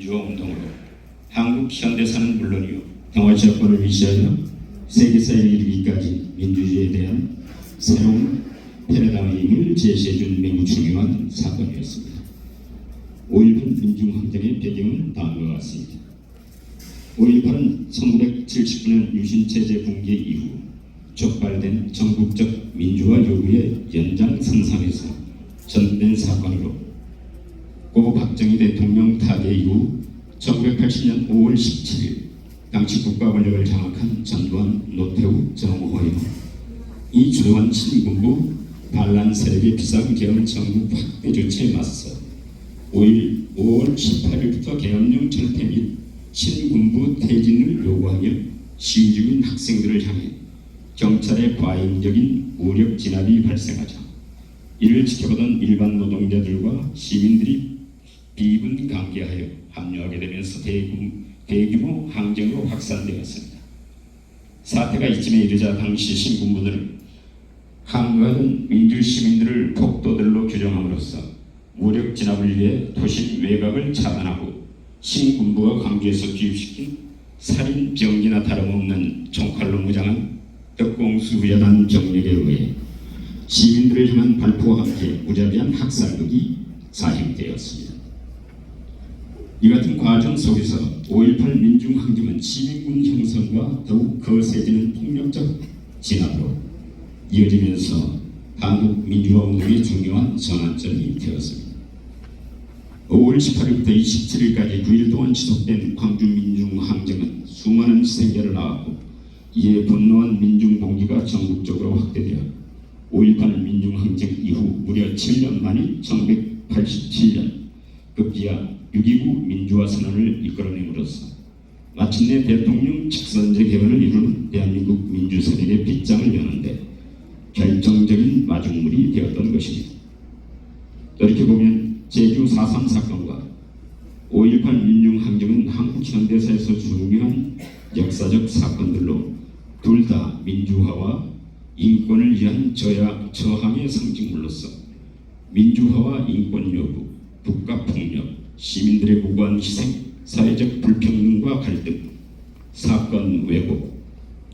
민주화운동으로 한국 현대사는 물론이요 평화정권을 위시하여 세계사에 이르기까지 민주주의에 대한 새로운 패러다임을 제시해준 매우 중요한 사건이었습니다. 5.18 민중항쟁의 배경은 다음과 같습니다. 5.18은 1979년 유신체제 붕괴 이후 촉발된 전국적 민주화 요구의 연장선상에서 전된 사건으로 고 박정희 대통령 타계 이후 1980년 5월 17일 당시 국가 권력을 장악한 전두환, 노태우, 정호영 이 주도한 친군부 반란 세력의 비상계엄 전국 확대 조치에 맞서 5월 18일부터 계엄령 철폐 및 친군부 퇴진을 요구하며 시위 중인 학생들을 향해 경찰의 과잉적인武력 진압이 발생하자 이를 지켜보던 일반 노동자들과 시민들이 비분강개하여 합류하게 되면서 대규모 항쟁으로 확산되었습니다. 사태가 이쯤에 이르자 당시 신군부들은 항거하던 민주시민들을 폭도들로 규정함으로써武력 진압을 위해 도심 외곽을 차단하고 신군부가 광주에서 투입시킨 살인 병기나 다름없는 총칼로 무장한 덕공수여단 병력에 의해 시민들을 향한 발포와 함께 무자비한 학살극이 자행되었습니다. 이 같은 과정 속에서 5.18 민중항쟁은 시민군 형성과 더욱 거세지는 폭력적 진압으로 이어지면서 한국 민주화운동의 중요한 전환점이 되었습니다. 5월 18일부터 27일까지 9일 동안 지속된 광주 민중항쟁은 수많은 희생자를 낳았고 이에 분노한 민중동기가 전국적으로 확대되어 5.18 민중항쟁 이후 무려 7년 만인 1987년 급기야 6.29 민주화 선언을 이끌어냄으로써 마침내 대통령 직선제 개헌을 이루는 대한민국 민주세력의 빗장을 여는데 결정적인 마중물이 되었던 것입니다. 이렇게 보면 제주 4.3 사건과 5.18 민중항쟁은 한국 현대사에서 중요한 역사적 사건들로 둘 다 민주화와 인권을 위한 저항의 상징물로서 민주화와 인권 요구, 국가폭력, 시민들의 무고한 희생, 사회적 불평등과 갈등, 사건 왜곡,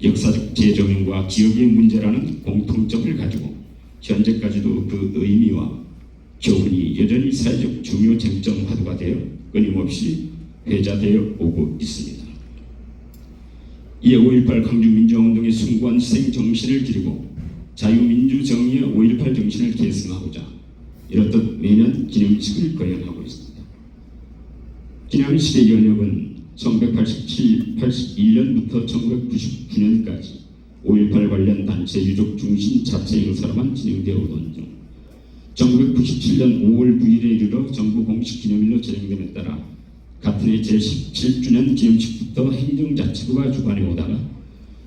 역사적 재조명과 지역의 문제라는 공통점을 가지고 현재까지도 그 의미와 교훈이 여전히 사회적 중요 쟁점 화두가 되어 끊임없이 회자되어 오고 있습니다. 이에 5.18 광주 민주화운동의 숭고한 희생 정신을 기리고 자유민주정의의 5.18 정신을 계승하고자 이렇듯 매년 기념식을 거행하고 있습니다. 기념식의 연역은 1981년부터 1999년까지 5.18 관련 단체 유족 중심 자체 행사로만 진행되어 오던 중 1997년 5월 9일에 이르러 정부 공식 기념일로 제정됨에 따라 같은 해 제17주년 기념식부터 행정자치부가 주관해 오다가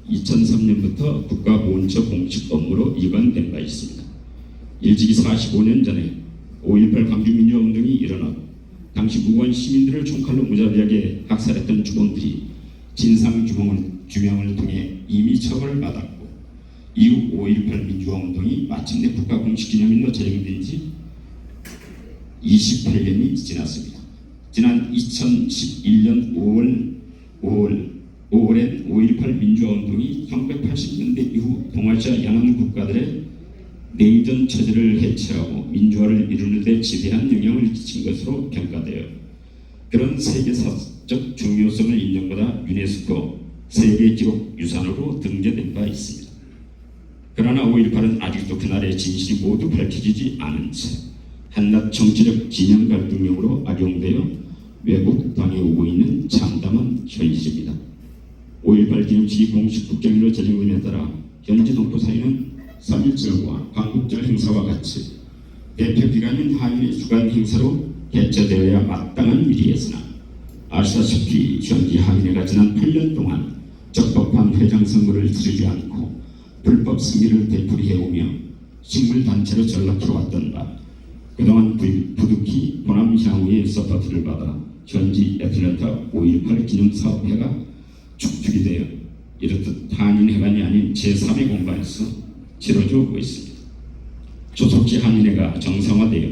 2003년부터 국가보훈처 공식 업무로 이관된 바 있습니다. 일찍이 45년 전에 5.18 광주민주화운동이 일어나고 당시 무고한 시민들을 총칼로 무자비하게 학살했던 주범들이 진상규명을 통해 이미 처벌을 받았고 이후 5.18 민주화운동이 마침내 국가공식기념일로 제정된 지 28년이 지났습니다. 지난 2011년 5월엔 5.18 민주화운동이 1980년대 이후 동아시아 연안 국가들의 내전 체제를 해체하고 민주화를 이루는 데 지대한 영향을 끼친 것으로 평가되어 그런 세계사적 중요성을 인정받아 유네스코 세계기록유산으로 등재된 바 있습니다. 그러나 5.18은 아직도 그날의 진실이 모두 밝혀지지 않은 채 한낱 정치적 진영 갈등용으로 악용되어 왜곡당해 오고 있는 참담한 현실입니다. 5.18 기념식이 공식 국경일로 제정됨에 따라 현지 동포사회는 3.1절과 광복절 행사와 같이 대표기관인 한일의 주간 행사로 개최되어야 마땅한 일이었으나 아시다시피 현지 한일회가 지난 8년 동안 적법한 회장 선거를 치르지 않고 불법 승리를 되풀이해오며 식물단체로 전락해왔던 바 그동안 부득이 호남 향후의 서포트를 받아 현지 애틀랜타 5.18 기념사업회가 축출이 되어 이렇듯 한인회관이 아닌 제3의 공간에서 치러져 오고 있습니다. 조속히 한인회가 정상화되어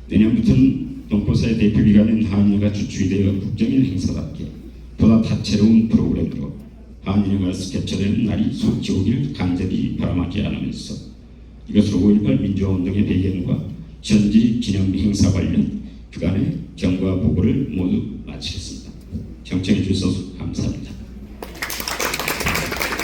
내년부터는 동포사의 대표기관인 한인회가 주축이 되어 국정일 행사답게 보다 다채로운 프로그램으로 한인회가 개최되는 날이 속지 오길 간절히 바람하지 않으면서 이것으로 5.18 민주화운동의 배경과 전지 기념 행사 관련 그간의 경과 보고를 모두 마치겠습니다. 경청해 주셔서